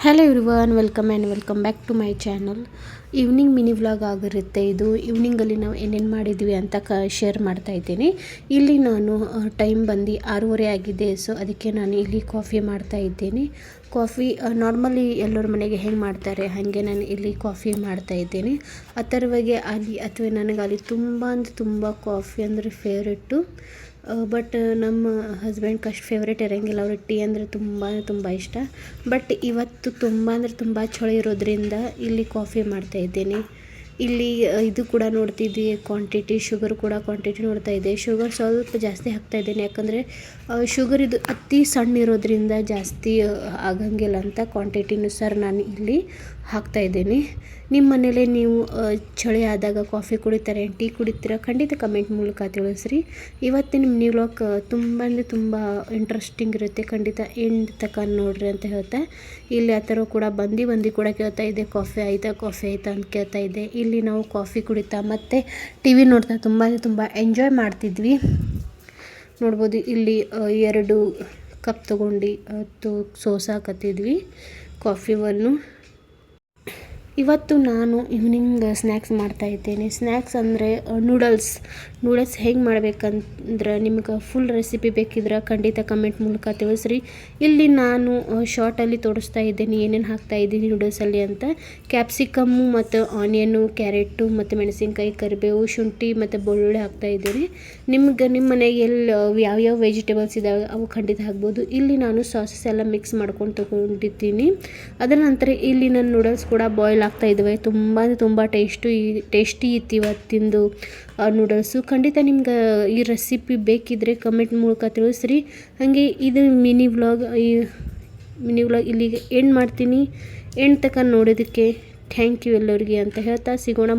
Hello everyone, welcome back to my channel. Evening mini vlog ಆಗಿರುತ್ತೆ ಇದು. ಈವ್ನಿಂಗಲ್ಲಿ ನಾವು ಏನೇನು ಮಾಡಿದ್ವಿ ಅಂತ ಶೇರ್ ಮಾಡ್ತಾ ಇದ್ದೀನಿ. ಇಲ್ಲಿ ನಾನು ಟೈಮ್ ಬಂದು 6:30 ಆಗಿದೆ. ಸೊ ಅದಕ್ಕೆ ನಾನು ಇಲ್ಲಿ ಕಾಫಿ ಮಾಡ್ತಾ ಇದ್ದೀನಿ. ಕಾಫಿ ನಾರ್ಮಲಿ ಎಲ್ಲರ ಮನೆಗೆ ಹೆಂಗೆ ಮಾಡ್ತಾರೆ ಹಾಗೆ ನಾನು ಇಲ್ಲಿ ಕಾಫಿ ಮಾಡ್ತಾ ಇದ್ದೀನಿ. ಅಥರ್ವಗೆ ಅಲ್ಲಿ ಅಥವಾ ನನಗೆ ಅಲ್ಲಿ ತುಂಬ ಕಾಫಿ ಅಂದರೆ ಫೇವ್ರೆಟ್ಟು. ಬಟ್ ನಮ್ಮ ಹಸ್ಬೆಂಡ್ಗೆ ಅಷ್ಟು ಫೇವ್ರೇಟ್ ಇರೋಂಗಿಲ್ಲ. ಅವ್ರಿಗೆ ಟೀ ಅಂದರೆ ತುಂಬ ಇಷ್ಟ. ಬಟ್ ಇವತ್ತು ತುಂಬ ಚಳಿ ಇರೋದ್ರಿಂದ ಇಲ್ಲಿ ಕಾಫಿ ಮಾಡ್ತಾಯಿದ್ದೀನಿ. ಇಲ್ಲಿ ಇದು ಕೂಡ ನೋಡ್ತಿದ್ವಿ, ಕ್ವಾಂಟಿಟಿ ಶುಗರ್ ಕೂಡ ಕ್ವಾಂಟಿಟಿ ನೋಡ್ತಾ ಇದ್ದೆ. ಶುಗರ್ ಸ್ವಲ್ಪ ಜಾಸ್ತಿ ಹಾಕ್ತಾಯಿದ್ದೀನಿ, ಯಾಕಂದರೆ ಶುಗರ್ ಇದು ಅತಿ ಸಣ್ಣ ಇರೋದ್ರಿಂದ ಜಾಸ್ತಿ ಆಗಂಗಿಲ್ಲ ಅಂತ ಕ್ವಾಂಟಿಟಿನೂ ಸರ್ ನಾನು ಇಲ್ಲಿ ಹಾಕ್ತಾಯಿದ್ದೀನಿ. ನಿಮ್ಮ ಮನೇಲಿ ನೀವು ಚಳಿ ಆದಾಗ ಕಾಫಿ ಕುಡಿತಾರೆ, ಟೀ ಕುಡಿತೀರಾ? ಖಂಡಿತ ಕಮೆಂಟ್ ಮೂಲಕ ತಿಳಿಸ್ರಿ. ಇವತ್ತಿನ ಮಿನಿ ವ್ಲಾಗ್ ತುಂಬ ಇಂಟ್ರೆಸ್ಟಿಂಗ್ ಇರುತ್ತೆ. ಖಂಡಿತ ಎಂಡ್ ತನಕ ನೋಡ್ರಿ ಅಂತ ಹೇಳ್ತಾ ಇಲ್ಲಿ ಆ ಥರ ಕೂಡ ಬಂದು ಕೂಡ ಕೇಳ್ತಾ ಇದ್ದೆ, ಕಾಫಿ ಆಯಿತಾ ಅಂತ ಕೇಳ್ತಾ ಇದ್ದೆ. ಇಲ್ಲಿ ನಾವು ಕಾಫಿ ಕುಡಿತಾ ಮತ್ತು ಟಿ ವಿ ನೋಡ್ತಾ ತುಂಬ ಎಂಜಾಯ್ ಮಾಡ್ತಿದ್ವಿ. ನೋಡ್ಬೋದು ಇಲ್ಲಿ 2 ಕಪ್ ತೊಗೊಂಡು ಸೋಸಾಕತ್ತಿದ್ವಿ ಕಾಫಿವನ್ನು. ಇವತ್ತು ನಾನು ಈವ್ನಿಂಗ್ ಸ್ನ್ಯಾಕ್ಸ್ ಮಾಡ್ತಾಯಿದ್ದೇನೆ. ಸ್ನ್ಯಾಕ್ಸ್ ಅಂದರೆ ನೂಡಲ್ಸ್ ಹೇಗೆ ಮಾಡ್ಬೇಕಂದ್ರೆ ನಿಮ್ಗೆ ಫುಲ್ ರೆಸಿಪಿ ಬೇಕಿದ್ರೆ ಖಂಡಿತ ಕಮೆಂಟ್ ಮೂಲಕ ತಿಳಿಸ್ರಿ. ಇಲ್ಲಿ ನಾನು ಶಾರ್ಟಲ್ಲಿ ತೋರಿಸ್ತಾ ಇದ್ದೀನಿ ಏನೇನು ಹಾಕ್ತಾಯಿದ್ದೀನಿ ನೂಡಲ್ಸಲ್ಲಿ ಅಂತ. ಕ್ಯಾಪ್ಸಿಕಮ್ಮು ಮತ್ತು ಆನಿಯನ್ನು, ಕ್ಯಾರೆಟು ಮತ್ತು ಮೆಣಸಿನ್ಕಾಯಿ, ಕರಿಬೇವು, ಶುಂಠಿ ಮತ್ತು ಬೆಳ್ಳುಳ್ಳಿ ಹಾಕ್ತಾಯಿದ್ದೀನಿ. ನಿಮ್ಮ ಮನೆಗೆ ಯಾವ್ಯಾವ ವೆಜಿಟೇಬಲ್ಸ್ ಇದ್ದಾವೆ ಅವು ಖಂಡಿತ ಹಾಕ್ಬೋದು. ಇಲ್ಲಿ ನಾನು ಸಾಸಸ್ ಎಲ್ಲ ಮಿಕ್ಸ್ ಮಾಡ್ಕೊಂಡು ತೊಗೊಂಡಿದ್ದೀನಿ. ಅದರ ನಂತರ ಇಲ್ಲಿ ನನ್ನ ನೂಡಲ್ಸ್ ಕೂಡ ಬಾಯ್ಲ್ ಆಗ್ತಾಯಿದ್ದಾವೆ. ತುಂಬ ಟೇಸ್ಟಿ ಇತ್ತು ಇವತ್ತಿಂದು ನೂಡಲ್ಸು. ಖಂಡಿತ ನಿಮ್ಗೆ ಈ ರೆಸಿಪಿ ಬೇಕಿದ್ದರೆ ಕಮೆಂಟ್ ಮೂಲಕ ತಿಳಿಸ್ರಿ. ಹಾಗೆ ಇದು ಮಿನಿ ವ್ಲಾಗ್ ಇಲ್ಲಿಗೆ ಎಂಡ್ ಮಾಡ್ತೀನಿ. ಎಂಡ್ ತನಕ ನೋಡೋದಕ್ಕೆ ಥ್ಯಾಂಕ್ ಯು ಎಲ್ಲರಿಗೆ ಅಂತ ಹೇಳ್ತಾ ಸಿಗೋಣ.